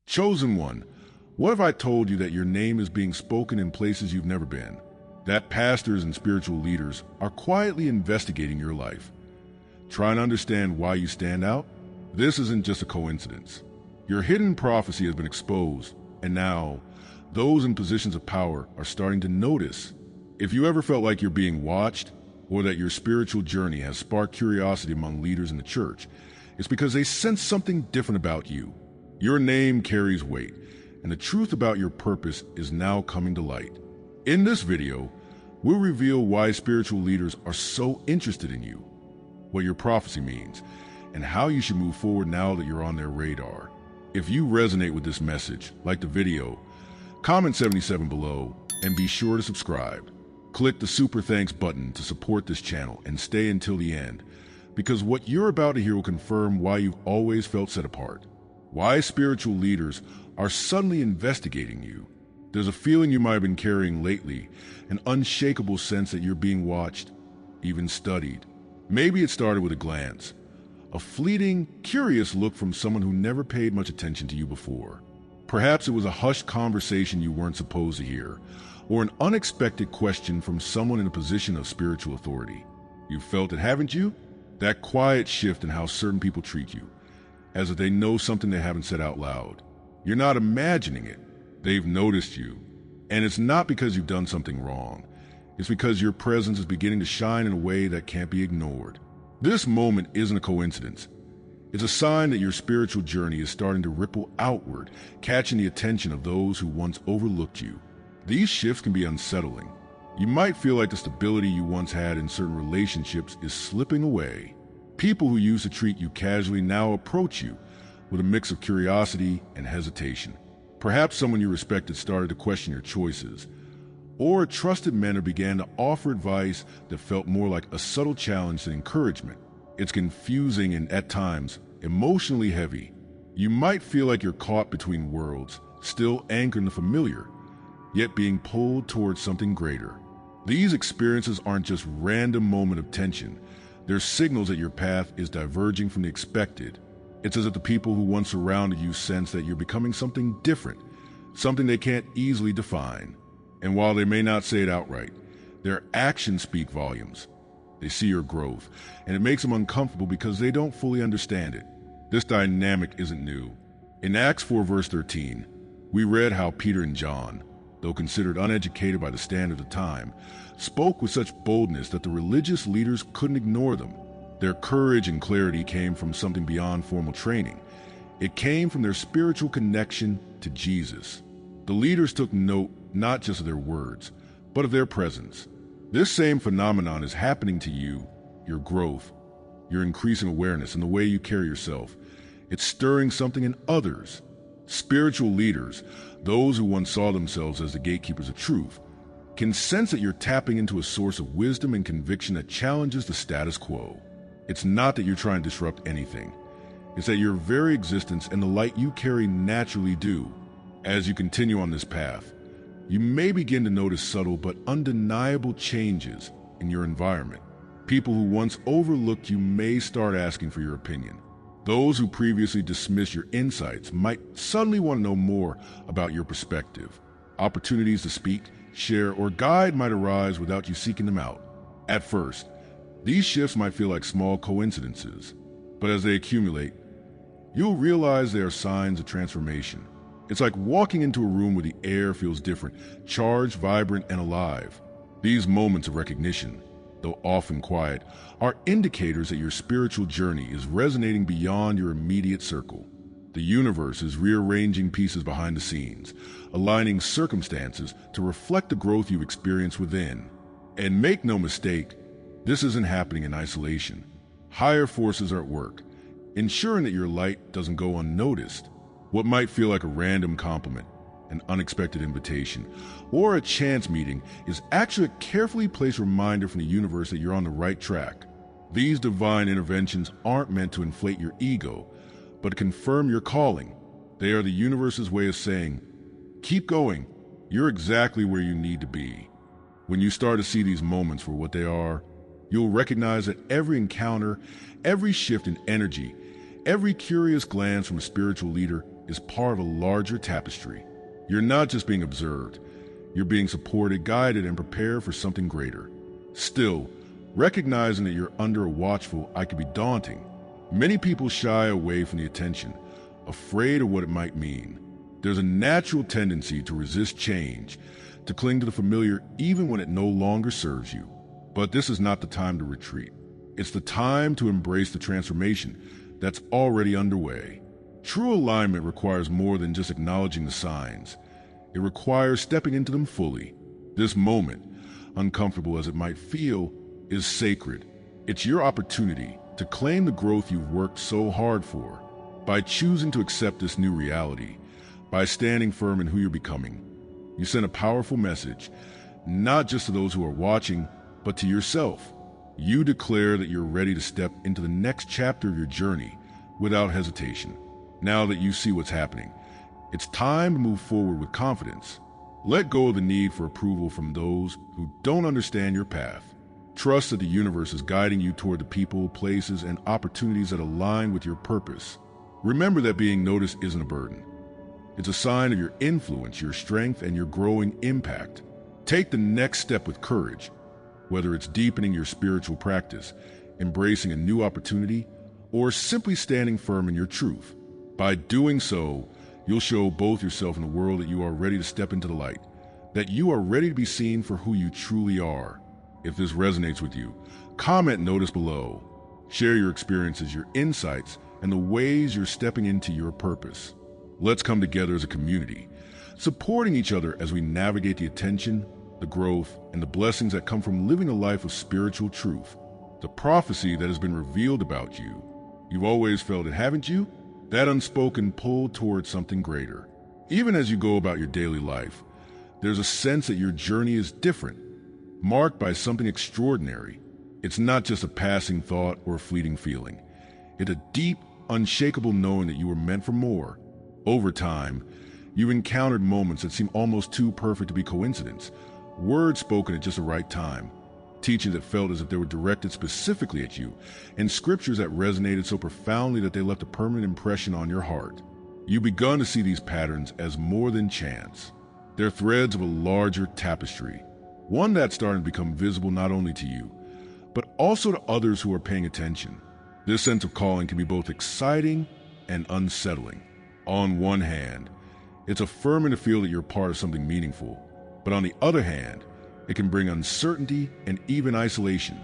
Chosen one, what if I told you that your name is being spoken in places you've never been? That pastors and spiritual leaders are quietly investigating your life. Trying to understand why you stand out? This isn't just a coincidence. Your hidden prophecy has been exposed, and now those in positions of power are starting to notice. If you ever felt like you're being watched, or that your spiritual journey has sparked curiosity among leaders in the church, it's because they sense something different about you. Your name carries weight, and the truth about your purpose is now coming to light. In this video, we'll reveal why spiritual leaders are so interested in you, what your prophecy means, and how you should move forward now that you're on their radar. If you resonate with this message, like the video, comment 77 below, and be sure to subscribe. Click the super thanks button to support this channel and stay until the end, because what you're about to hear will confirm why you've always felt set apart. Why spiritual leaders are suddenly investigating you. There's a feeling you might have been carrying lately, an unshakable sense that you're being watched, even studied. Maybe it started with a glance, a fleeting, curious look from someone who never paid much attention to you before. Perhaps it was a hushed conversation you weren't supposed to hear, or an unexpected question from someone in a position of spiritual authority. You've felt it, haven't you? That quiet shift in how certain people treat you, as if they know something they haven't said out loud. You're not imagining it. They've noticed you. And it's not because you've done something wrong. It's because your presence is beginning to shine in a way that can't be ignored. This moment isn't a coincidence. It's a sign that your spiritual journey is starting to ripple outward, catching the attention of those who once overlooked you. These shifts can be unsettling. You might feel like the stability you once had in certain relationships is slipping away. People who used to treat you casually now approach you with a mix of curiosity and hesitation. Perhaps someone you respected started to question your choices, or a trusted mentor began to offer advice that felt more like a subtle challenge than encouragement. It's confusing and, at times, emotionally heavy. You might feel like you're caught between worlds, still anchored in the familiar, yet being pulled towards something greater. These experiences aren't just random moments of tension. They're signals that your path is diverging from the expected. It's as if the people who once surrounded you sense that you're becoming something different, something they can't easily define. And while they may not say it outright, their actions speak volumes. They see your growth, and it makes them uncomfortable because they don't fully understand it. This dynamic isn't new. In Acts 4 verse 13, we read how Peter and John, though considered uneducated by the standard of the time, spoke with such boldness that the religious leaders couldn't ignore them. Their courage and clarity came from something beyond formal training. It came from their spiritual connection to Jesus. The leaders took note not just of their words, but of their presence. This same phenomenon is happening to you, your growth, your increasing awareness, and the way you carry yourself. It's stirring something in others. Spiritual leaders, those who once saw themselves as the gatekeepers of truth, can sense that you're tapping into a source of wisdom and conviction that challenges the status quo. It's not that you're trying to disrupt anything. It's that your very existence and the light you carry naturally do. As you continue on this path, you may begin to notice subtle but undeniable changes in your environment. People who once overlooked you may start asking for your opinion. Those who previously dismissed your insights might suddenly want to know more about your perspective. Opportunities to speak, share, or guide might arise without you seeking them out. At first, these shifts might feel like small coincidences, but as they accumulate, you'll realize they are signs of transformation. It's like walking into a room where the air feels different, charged, vibrant, and alive. These moments of recognition, though often quiet, are indicators that your spiritual journey is resonating beyond your immediate circle. The universe is rearranging pieces behind the scenes, aligning circumstances to reflect the growth you've experienced within. And make no mistake, this isn't happening in isolation. Higher forces are at work, ensuring that your light doesn't go unnoticed. What might feel like a random compliment, an unexpected invitation, or a chance meeting is actually a carefully placed reminder from the universe that you're on the right track. These divine interventions aren't meant to inflate your ego, but to confirm your calling. They are the universe's way of saying, keep going, you're exactly where you need to be. When you start to see these moments for what they are, you'll recognize that every encounter, every shift in energy, every curious glance from a spiritual leader is part of a larger tapestry. You're not just being observed, you're being supported, guided, and prepared for something greater. Still, recognizing that you're under a watchful eye can be daunting. Many people shy away from the attention, afraid of what it might mean. There's a natural tendency to resist change, to cling to the familiar even when it no longer serves you. But this is not the time to retreat. It's the time to embrace the transformation that's already underway. True alignment requires more than just acknowledging the signs. It requires stepping into them fully. This moment, uncomfortable as it might feel, is sacred. It's your opportunity to claim the growth you've worked so hard for. By choosing to accept this new reality, by standing firm in who you're becoming, you send a powerful message, not just to those who are watching, but to yourself. You declare that you're ready to step into the next chapter of your journey without hesitation. Now that you see what's happening, it's time to move forward with confidence. Let go of the need for approval from those who don't understand your path. Trust that the universe is guiding you toward the people, places, and opportunities that align with your purpose. Remember that being noticed isn't a burden. It's a sign of your influence, your strength, and your growing impact. Take the next step with courage, whether it's deepening your spiritual practice, embracing a new opportunity, or simply standing firm in your truth. By doing so, you'll show both yourself and the world that you are ready to step into the light, that you are ready to be seen for who you truly are. If this resonates with you, comment notice below. Share your experiences, your insights, and the ways you're stepping into your purpose. Let's come together as a community, supporting each other as we navigate the attention, the growth, and the blessings that come from living a life of spiritual truth. The prophecy that has been revealed about you. You've always felt it, haven't you? That unspoken pull towards something greater. Even as you go about your daily life, there's a sense that your journey is different, marked by something extraordinary. It's not just a passing thought or a fleeting feeling. It's a deep, unshakable knowing that you were meant for more. Over time, you've encountered moments that seem almost too perfect to be coincidence, words spoken at just the right time, teachings that felt as if they were directed specifically at you, and scriptures that resonated so profoundly that they left a permanent impression on your heart. You've begun to see these patterns as more than chance. They're threads of a larger tapestry, one that's starting to become visible not only to you, but also to others who are paying attention. This sense of calling can be both exciting and unsettling. On one hand, it's affirming to feel that you're part of something meaningful, but on the other hand, it can bring uncertainty and even isolation.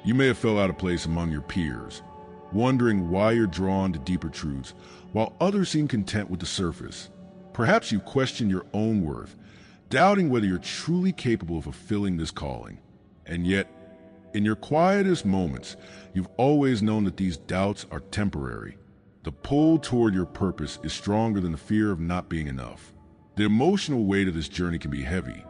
You may have felt out of place among your peers, wondering why you're drawn to deeper truths, while others seem content with the surface. Perhaps you question your own worth, doubting whether you're truly capable of fulfilling this calling. And yet, in your quietest moments, you've always known that these doubts are temporary. The pull toward your purpose is stronger than the fear of not being enough. The emotional weight of this journey can be heavy,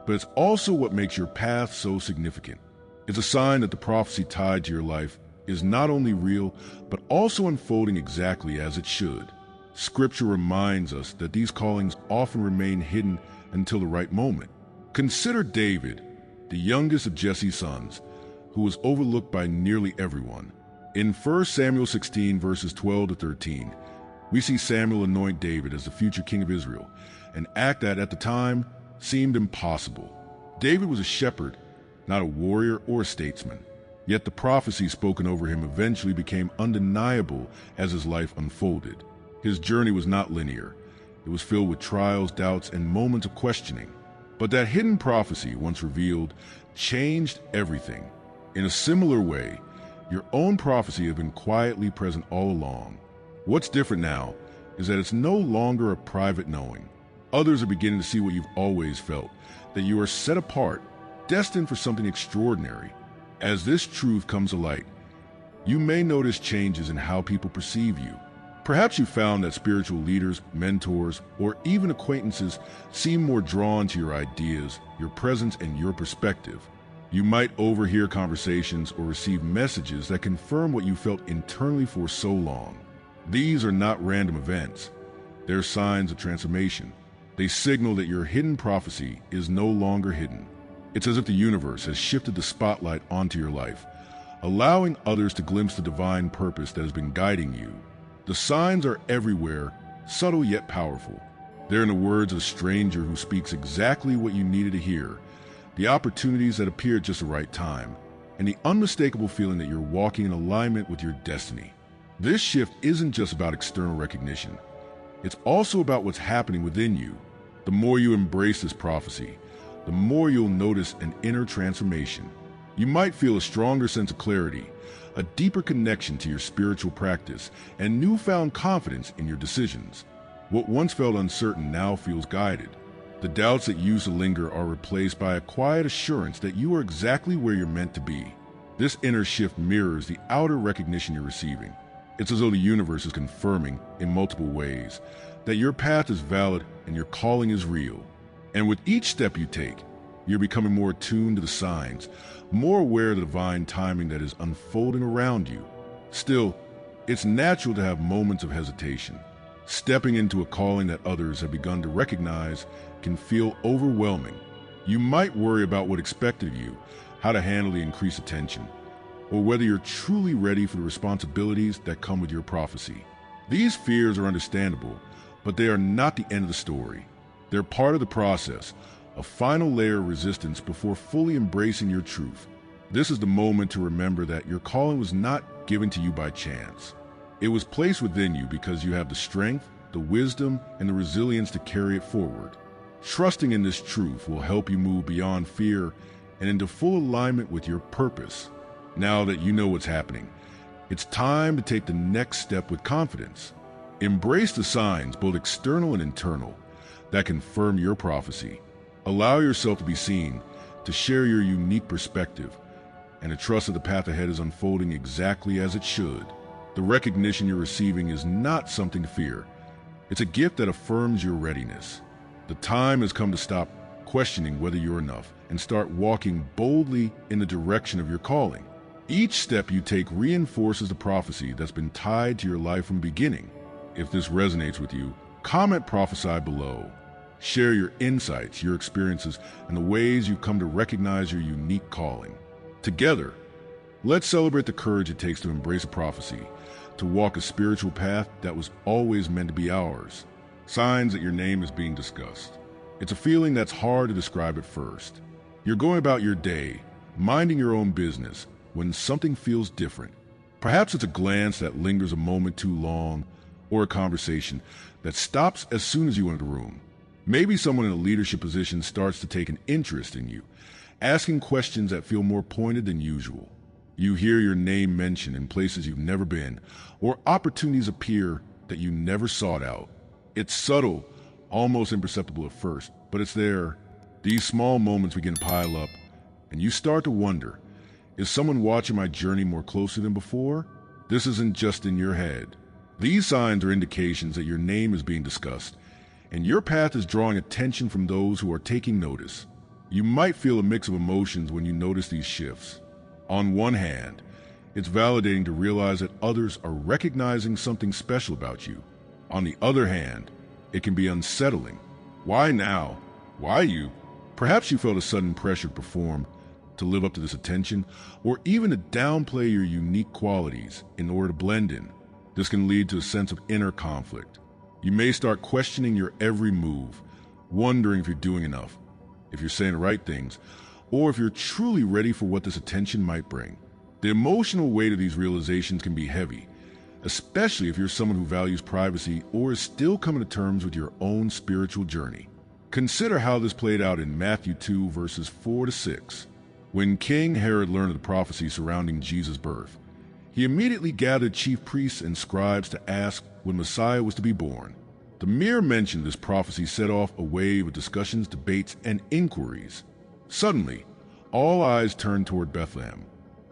but it's also what makes your path so significant. It's a sign that the prophecy tied to your life is not only real, but also unfolding exactly as it should. Scripture reminds us that these callings often remain hidden until the right moment. Consider David, the youngest of Jesse's sons, who was overlooked by nearly everyone. In 1 Samuel 16, verses 12 to 13, we see Samuel anoint David as the future king of Israel, an act that at the time seemed impossible. David was a shepherd, not a warrior or a statesman. Yet the prophecy spoken over him eventually became undeniable as his life unfolded. His journey was not linear. It was filled with trials, doubts, and moments of questioning. But that hidden prophecy, once revealed, changed everything. In a similar way, your own prophecy has been quietly present all along. What's different now is that it's no longer a private knowing. Others are beginning to see what you've always felt, that you are set apart, destined for something extraordinary. As this truth comes to light, you may notice changes in how people perceive you. Perhaps you found that spiritual leaders, mentors, or even acquaintances seem more drawn to your ideas, your presence, and your perspective. You might overhear conversations or receive messages that confirm what you felt internally for so long. These are not random events. They're signs of transformation. They signal that your hidden prophecy is no longer hidden. It's as if the universe has shifted the spotlight onto your life, allowing others to glimpse the divine purpose that has been guiding you. The signs are everywhere, subtle yet powerful. They're in the words of a stranger who speaks exactly what you needed to hear, the opportunities that appear at just the right time, and the unmistakable feeling that you're walking in alignment with your destiny. This shift isn't just about external recognition. It's also about what's happening within you. The more you embrace this prophecy, the more you'll notice an inner transformation. You might feel a stronger sense of clarity, a deeper connection to your spiritual practice, and newfound confidence in your decisions. What once felt uncertain now feels guided. The doubts that used to linger are replaced by a quiet assurance that you are exactly where you're meant to be. This inner shift mirrors the outer recognition you're receiving. It's as though the universe is confirming, in multiple ways, that your path is valid and your calling is real. And with each step you take, you're becoming more attuned to the signs, more aware of the divine timing that is unfolding around you. Still, it's natural to have moments of hesitation. Stepping into a calling that others have begun to recognize can feel overwhelming. You might worry about what's expected of you, how to handle the increased attention, or whether you're truly ready for the responsibilities that come with your prophecy. These fears are understandable, but they are not the end of the story. They're part of the process, a final layer of resistance before fully embracing your truth. This is the moment to remember that your calling was not given to you by chance. It was placed within you because you have the strength, the wisdom, and the resilience to carry it forward. Trusting in this truth will help you move beyond fear and into full alignment with your purpose. Now that you know what's happening, it's time to take the next step with confidence. Embrace the signs, both external and internal, that confirm your prophecy. Allow yourself to be seen, to share your unique perspective, and to trust that the path ahead is unfolding exactly as it should. The recognition you're receiving is not something to fear. It's a gift that affirms your readiness. The time has come to stop questioning whether you're enough and start walking boldly in the direction of your calling. Each step you take reinforces the prophecy that's been tied to your life from the beginning. If this resonates with you, comment prophesy below. Share your insights, your experiences, and the ways you've come to recognize your unique calling. Together, let's celebrate the courage it takes to embrace a prophecy, to walk a spiritual path that was always meant to be ours. Signs that your name is being discussed. It's a feeling that's hard to describe at first. You're going about your day, minding your own business, when something feels different. Perhaps it's a glance that lingers a moment too long, or a conversation that stops as soon as you enter the room. Maybe someone in a leadership position starts to take an interest in you, asking questions that feel more pointed than usual. You hear your name mentioned in places you've never been, or opportunities appear that you never sought out. It's subtle, almost imperceptible at first, but it's there. These small moments begin to pile up, and you start to wonder, is someone watching my journey more closely than before? This isn't just in your head. These signs are indications that your name is being discussed, and your path is drawing attention from those who are taking notice. You might feel a mix of emotions when you notice these shifts. On one hand, it's validating to realize that others are recognizing something special about you. On the other hand, it can be unsettling. Why now? Why you? Perhaps you felt a sudden pressure to perform, to live up to this attention, or even to downplay your unique qualities in order to blend in. This can lead to a sense of inner conflict. You may start questioning your every move, wondering if you're doing enough, if you're saying the right things, or if you're truly ready for what this attention might bring. The emotional weight of these realizations can be heavy, especially if you're someone who values privacy or is still coming to terms with your own spiritual journey. Consider how this played out in Matthew 2, verses 4 to 6. When King Herod learned of the prophecy surrounding Jesus' birth, he immediately gathered chief priests and scribes to ask when Messiah was to be born. The mere mention of this prophecy set off a wave of discussions, debates, and inquiries. Suddenly, all eyes turned toward Bethlehem.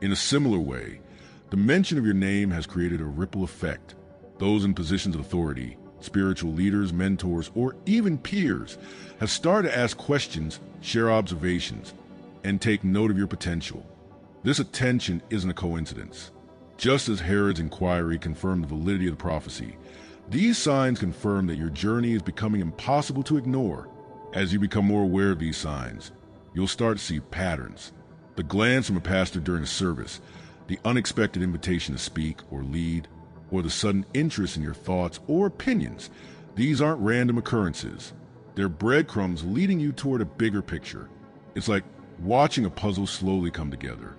In a similar way, the mention of your name has created a ripple effect. Those in positions of authority, spiritual leaders, mentors, or even peers, have started to ask questions, share observations, and take note of your potential. This attention isn't a coincidence. Just as Herod's inquiry confirmed the validity of the prophecy, these signs confirm that your journey is becoming impossible to ignore. As you become more aware of these signs, you'll start to see patterns. The glance from a pastor during a service, the unexpected invitation to speak or lead, or the sudden interest in your thoughts or opinions. These aren't random occurrences. They're breadcrumbs leading you toward a bigger picture. It's like watching a puzzle slowly come together.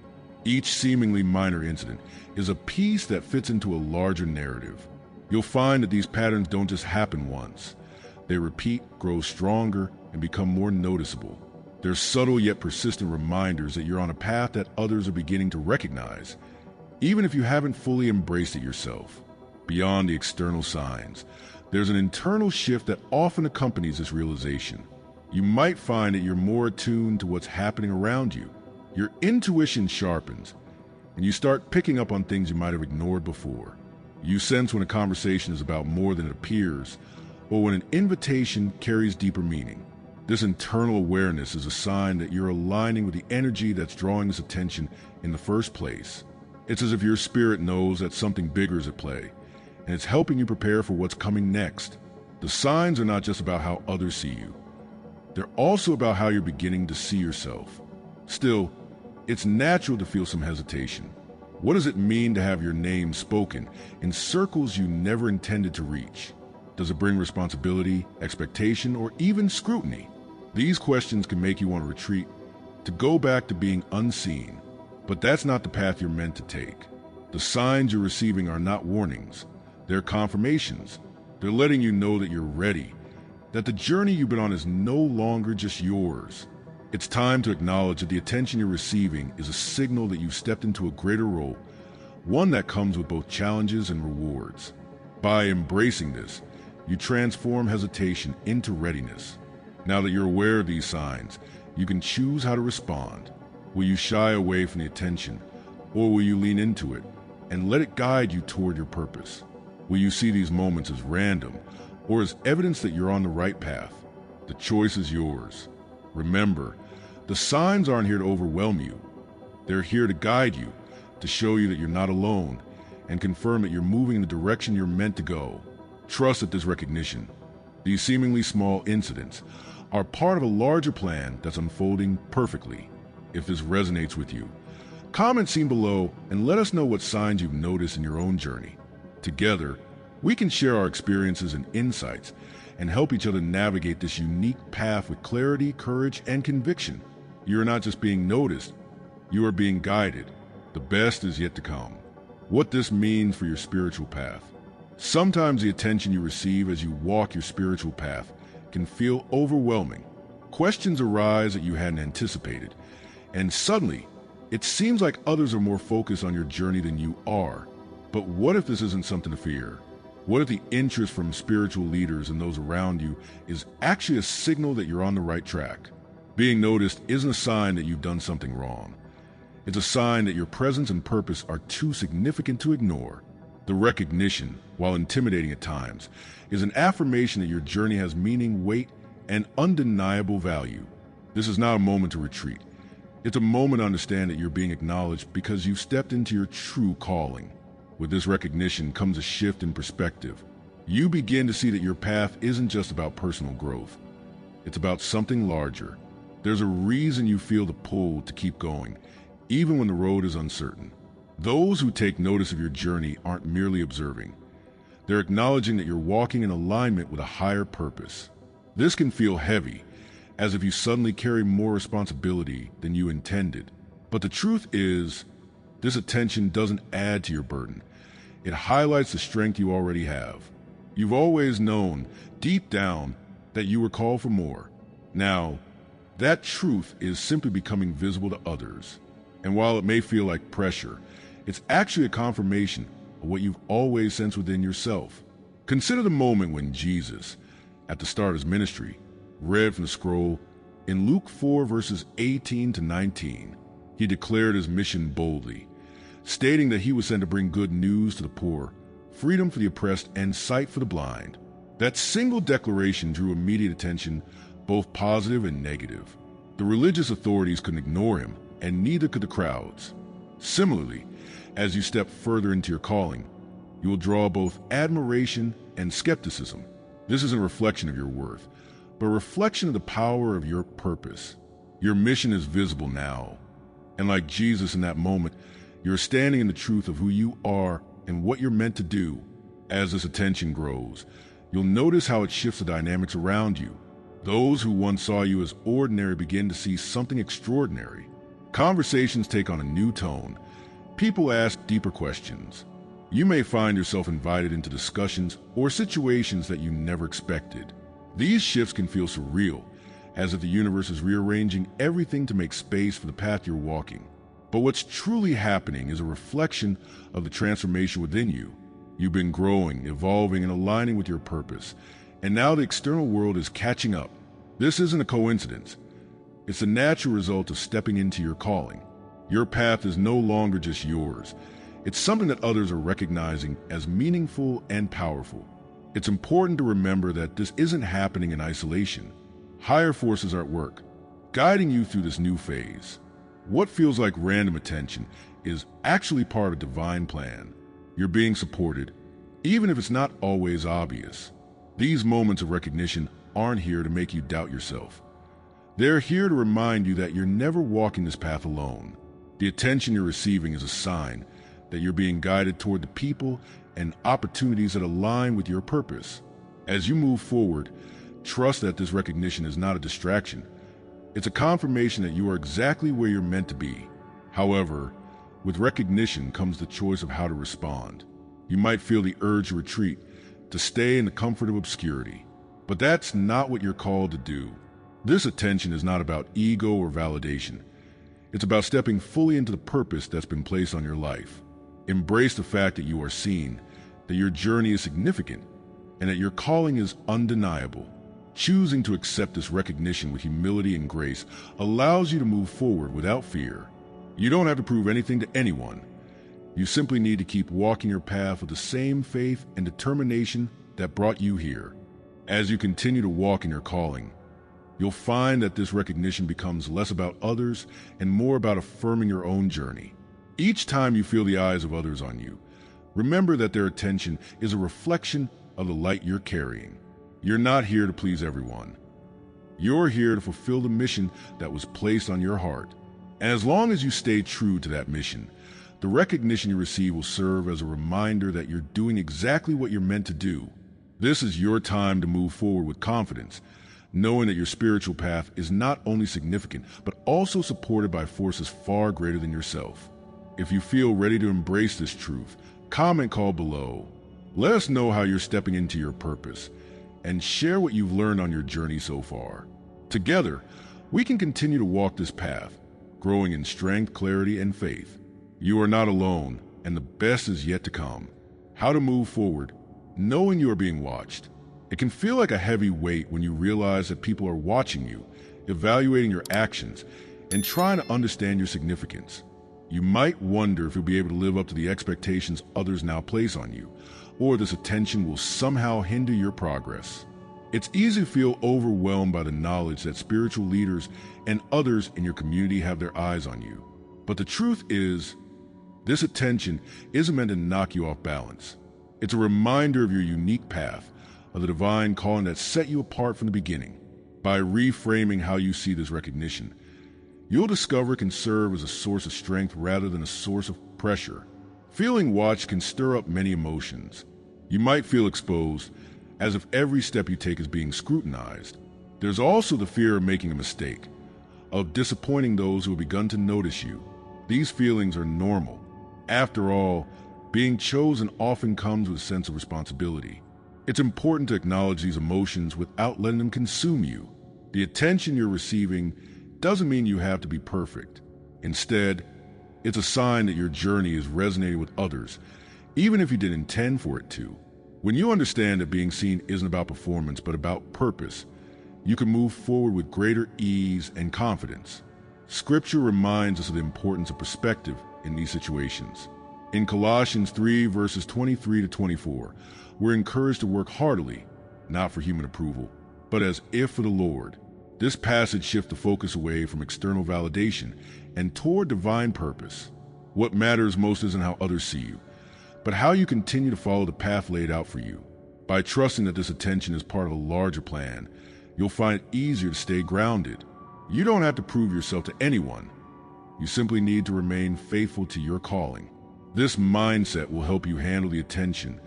Each seemingly minor incident is a piece that fits into a larger narrative. You'll find that these patterns don't just happen once. They repeat, grow stronger, and become more noticeable. They're subtle yet persistent reminders that you're on a path that others are beginning to recognize, even if you haven't fully embraced it yourself. Beyond the external signs, there's an internal shift that often accompanies this realization. You might find that you're more attuned to what's happening around you. Your intuition sharpens, and you start picking up on things you might have ignored before. You sense when a conversation is about more than it appears, or when an invitation carries deeper meaning. This internal awareness is a sign that you're aligning with the energy that's drawing this attention in the first place. It's as if your spirit knows that something bigger is at play, and it's helping you prepare for what's coming next. The signs are not just about how others see you. They're also about how you're beginning to see yourself. Still, it's natural to feel some hesitation. What does it mean to have your name spoken in circles you never intended to reach? Does it bring responsibility, expectation, or even scrutiny? These questions can make you want to retreat, to go back to being unseen. But that's not the path you're meant to take. The signs you're receiving are not warnings. They're confirmations. They're letting you know that you're ready, that the journey you've been on is no longer just yours. It's time to acknowledge that the attention you're receiving is a signal that you've stepped into a greater role, one that comes with both challenges and rewards. By embracing this, you transform hesitation into readiness. Now that you're aware of these signs, you can choose how to respond. Will you shy away from the attention, or will you lean into it and let it guide you toward your purpose? Will you see these moments as random, or as evidence that you're on the right path? The choice is yours. Remember, the signs aren't here to overwhelm you. They're here to guide you, to show you that you're not alone, and confirm that you're moving in the direction you're meant to go. Trust that this recognition, these seemingly small incidents, are part of a larger plan that's unfolding perfectly. If this resonates with you, comment seen below and let us know what signs you've noticed in your own journey. Together, we can share our experiences and insights and help each other navigate this unique path with clarity, courage, and conviction. You are not just being noticed, you are being guided. The best is yet to come. What this means for your spiritual path. Sometimes the attention you receive as you walk your spiritual path can feel overwhelming. Questions arise that you hadn't anticipated, and suddenly, it seems like others are more focused on your journey than you are. But what if this isn't something to fear? What if the interest from spiritual leaders and those around you is actually a signal that you're on the right track? Being noticed isn't a sign that you've done something wrong. It's a sign that your presence and purpose are too significant to ignore. The recognition, while intimidating at times, is an affirmation that your journey has meaning, weight, and undeniable value. This is not a moment to retreat. It's a moment to understand that you're being acknowledged because you've stepped into your true calling. With this recognition comes a shift in perspective. You begin to see that your path isn't just about personal growth. It's about something larger. There's a reason you feel the pull to keep going, even when the road is uncertain. Those who take notice of your journey aren't merely observing. They're acknowledging that you're walking in alignment with a higher purpose. This can feel heavy, as if you suddenly carry more responsibility than you intended. But the truth is, this attention doesn't add to your burden. It highlights the strength you already have. You've always known, deep down, that you were called for more. Now, that truth is simply becoming visible to others. And while it may feel like pressure, it's actually a confirmation of what you've always sensed within yourself. Consider the moment when Jesus, at the start of his ministry, read from the scroll in Luke 4 verses 18 to 19. He declared his mission boldly, stating that he was sent to bring good news to the poor, freedom for the oppressed, and sight for the blind. That single declaration drew immediate attention, both positive and negative. The religious authorities couldn't ignore him, and neither could the crowds. Similarly, as you step further into your calling, you will draw both admiration and skepticism. This isn't a reflection of your worth, but a reflection of the power of your purpose. Your mission is visible now, and like Jesus in that moment, you're standing in the truth of who you are and what you're meant to do. As this attention grows, You'll notice how it shifts the dynamics around you. Those who once saw you as ordinary begin to see something extraordinary. Conversations take on a new tone. People ask deeper questions. You may find yourself invited into discussions or situations that you never expected. These shifts can feel surreal, as if the universe is rearranging everything to make space for the path you're walking. But what's truly happening is a reflection of the transformation within you. You've been growing, evolving, and aligning with your purpose, and now the external world is catching up. This isn't a coincidence. It's a natural result of stepping into your calling. Your path is no longer just yours. It's something that others are recognizing as meaningful and powerful. It's important to remember that this isn't happening in isolation. Higher forces are at work, guiding you through this new phase. What feels like random attention is actually part of a divine plan. You're being supported, even if it's not always obvious. These moments of recognition aren't here to make you doubt yourself. They're here to remind you that you're never walking this path alone. The attention you're receiving is a sign that you're being guided toward the people and opportunities that align with your purpose. As you move forward, trust that this recognition is not a distraction. It's a confirmation that you are exactly where you're meant to be. However, with recognition comes the choice of how to respond. You might feel the urge to retreat, to stay in the comfort of obscurity. But that's not what you're called to do. This attention is not about ego or validation. It's about stepping fully into the purpose that's been placed on your life. Embrace the fact that you are seen, that your journey is significant, and that your calling is undeniable. Choosing to accept this recognition with humility and grace allows you to move forward without fear. You don't have to prove anything to anyone. You simply need to keep walking your path with the same faith and determination that brought you here. As you continue to walk in your calling, you'll find that this recognition becomes less about others and more about affirming your own journey. Each time you feel the eyes of others on you, remember that their attention is a reflection of the light you're carrying. You're not here to please everyone. You're here to fulfill the mission that was placed on your heart. And as long as you stay true to that mission, the recognition you receive will serve as a reminder that you're doing exactly what you're meant to do. This is your time to move forward with confidence, knowing that your spiritual path is not only significant, but also supported by forces far greater than yourself. If you feel ready to embrace this truth, comment call below. Let us know how you're stepping into your purpose, and share what you've learned on your journey so far. Together, we can continue to walk this path, growing in strength, clarity, and faith. You are not alone, and the best is yet to come. How to move forward, knowing you are being watched. It can feel like a heavy weight when you realize that people are watching you, evaluating your actions, and trying to understand your significance. You might wonder if you'll be able to live up to the expectations others now place on you, or this attention will somehow hinder your progress. It's easy to feel overwhelmed by the knowledge that spiritual leaders and others in your community have their eyes on you. But the truth is, this attention isn't meant to knock you off balance. It's a reminder of your unique path, of the divine calling that set you apart from the beginning. By reframing how you see this recognition, you'll discover it can serve as a source of strength rather than a source of pressure. Feeling watched can stir up many emotions. You might feel exposed, as if every step you take is being scrutinized. There's also the fear of making a mistake, of disappointing those who have begun to notice you. These feelings are normal. After all, being chosen often comes with a sense of responsibility. It's important to acknowledge these emotions without letting them consume you. The attention you're receiving doesn't mean you have to be perfect. Instead, it's a sign that your journey is resonating with others, even if you didn't intend for it to. When you understand that being seen isn't about performance but about purpose, you can move forward with greater ease and confidence. Scripture reminds us of the importance of perspective in these situations. In Colossians 3 verses 23 to 24, we're encouraged to work heartily, not for human approval, but as if for the Lord. This passage shifts the focus away from external validation and toward divine purpose. What matters most isn't how others see you, but how you continue to follow the path laid out for you. By trusting that this attention is part of a larger plan, you'll find it easier to stay grounded. You don't have to prove yourself to anyone. You simply need to remain faithful to your calling. This mindset will help you handle the attention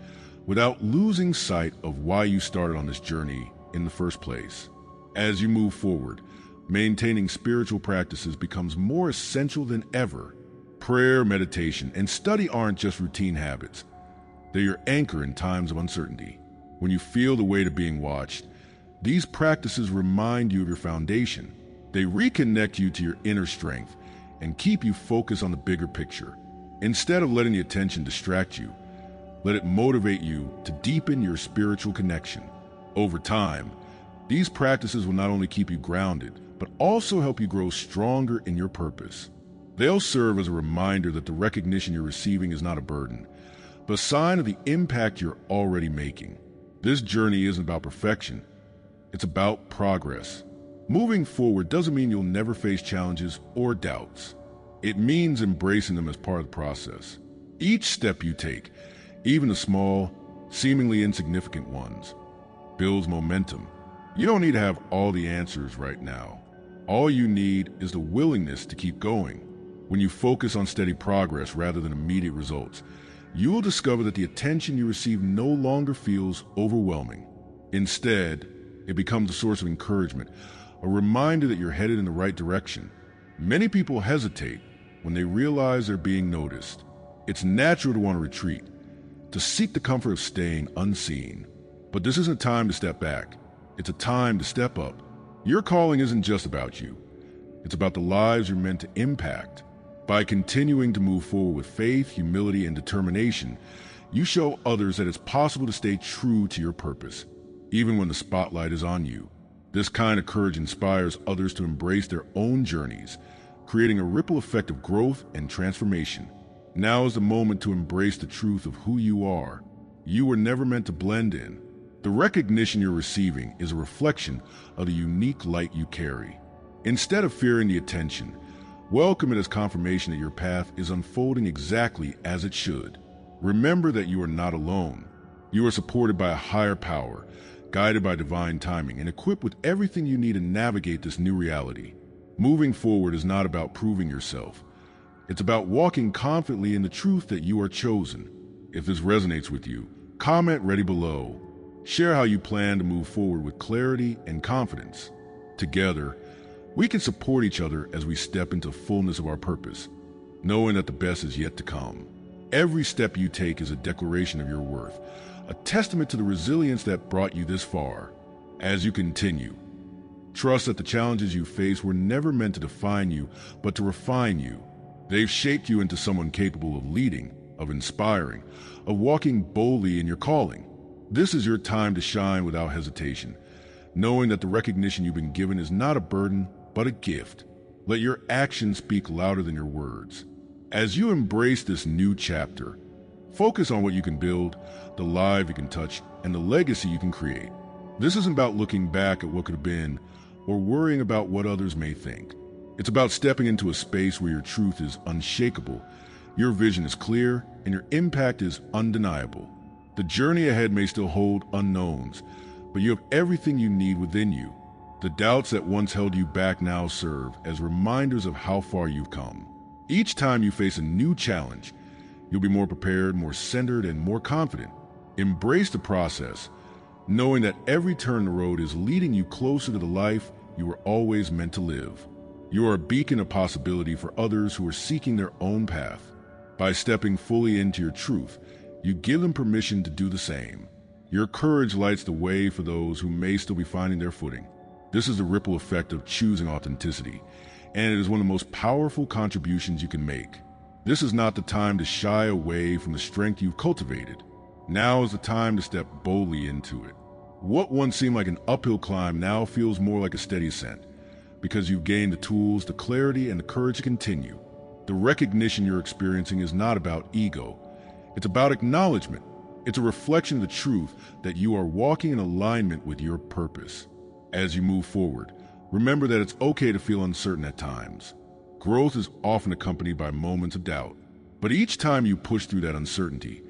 without losing sight of why you started on this journey in the first place. As you move forward, maintaining spiritual practices becomes more essential than ever. Prayer, meditation, and study aren't just routine habits. They're your anchor in times of uncertainty. When you feel the weight of being watched, these practices remind you of your foundation. They reconnect you to your inner strength and keep you focused on the bigger picture. Instead of letting the attention distract you, let it motivate you to deepen your spiritual connection. Over time, these practices will not only keep you grounded, but also help you grow stronger in your purpose. They'll serve as a reminder that the recognition you're receiving is not a burden, but a sign of the impact you're already making. This journey isn't about perfection, it's about progress. Moving forward doesn't mean you'll never face challenges or doubts. It means embracing them as part of the process. Each step you take, even the small, seemingly insignificant ones, builds momentum. You don't need to have all the answers right now. All you need is the willingness to keep going. When you focus on steady progress rather than immediate results, you will discover that the attention you receive no longer feels overwhelming. Instead, it becomes a source of encouragement, a reminder that you're headed in the right direction. Many people hesitate when they realize they're being noticed. It's natural to want to retreat, to seek the comfort of staying unseen. But this isn't time to step back. It's a time to step up. Your calling isn't just about you. It's about the lives you're meant to impact. By continuing to move forward with faith, humility, and determination, you show others that it's possible to stay true to your purpose, even when the spotlight is on you. This kind of courage inspires others to embrace their own journeys, creating a ripple effect of growth and transformation. Now is the moment to embrace the truth of who you are. You were never meant to blend in. The recognition you're receiving is a reflection of the unique light you carry. Instead of fearing the attention, welcome it as confirmation that your path is unfolding exactly as it should. Remember that you are not alone. You are supported by a higher power, guided by divine timing, and equipped with everything you need to navigate this new reality. Moving forward is not about proving yourself. It's about walking confidently in the truth that you are chosen. If this resonates with you, comment ready below. Share how you plan to move forward with clarity and confidence. Together, we can support each other as we step into the fullness of our purpose, knowing that the best is yet to come. Every step you take is a declaration of your worth, a testament to the resilience that brought you this far. As you continue, trust that the challenges you face were never meant to define you, but to refine you. They've shaped you into someone capable of leading, of inspiring, of walking boldly in your calling. This is your time to shine without hesitation, knowing that the recognition you've been given is not a burden, but a gift. Let your actions speak louder than your words. As you embrace this new chapter, focus on what you can build, the life you can touch, and the legacy you can create. This isn't about looking back at what could have been or worrying about what others may think. It's about stepping into a space where your truth is unshakable, your vision is clear, and your impact is undeniable. The journey ahead may still hold unknowns, but you have everything you need within you. The doubts that once held you back now serve as reminders of how far you've come. Each time you face a new challenge, you'll be more prepared, more centered, and more confident. Embrace the process, knowing that every turn in the road is leading you closer to the life you were always meant to live. You are a beacon of possibility for others who are seeking their own path. By stepping fully into your truth, you give them permission to do the same. Your courage lights the way for those who may still be finding their footing. This is the ripple effect of choosing authenticity, and it is one of the most powerful contributions you can make. This is not the time to shy away from the strength you've cultivated. Now is the time to step boldly into it. What once seemed like an uphill climb now feels more like a steady ascent, because you've gained the tools, the clarity, and the courage to continue. The recognition you're experiencing is not about ego. It's about acknowledgement. It's a reflection of the truth that you are walking in alignment with your purpose. As you move forward, remember that it's okay to feel uncertain at times. Growth is often accompanied by moments of doubt, but each time you push through that uncertainty,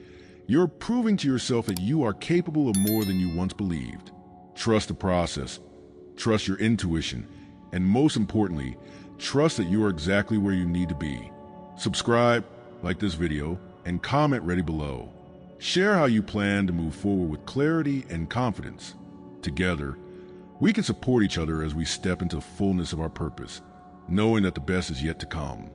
you're proving to yourself that you are capable of more than you once believed. Trust the process, trust your intuition, and most importantly, trust that you are exactly where you need to be. Subscribe, like this video, and comment ready below. Share how you plan to move forward with clarity and confidence. Together, we can support each other as we step into the fullness of our purpose, knowing that the best is yet to come.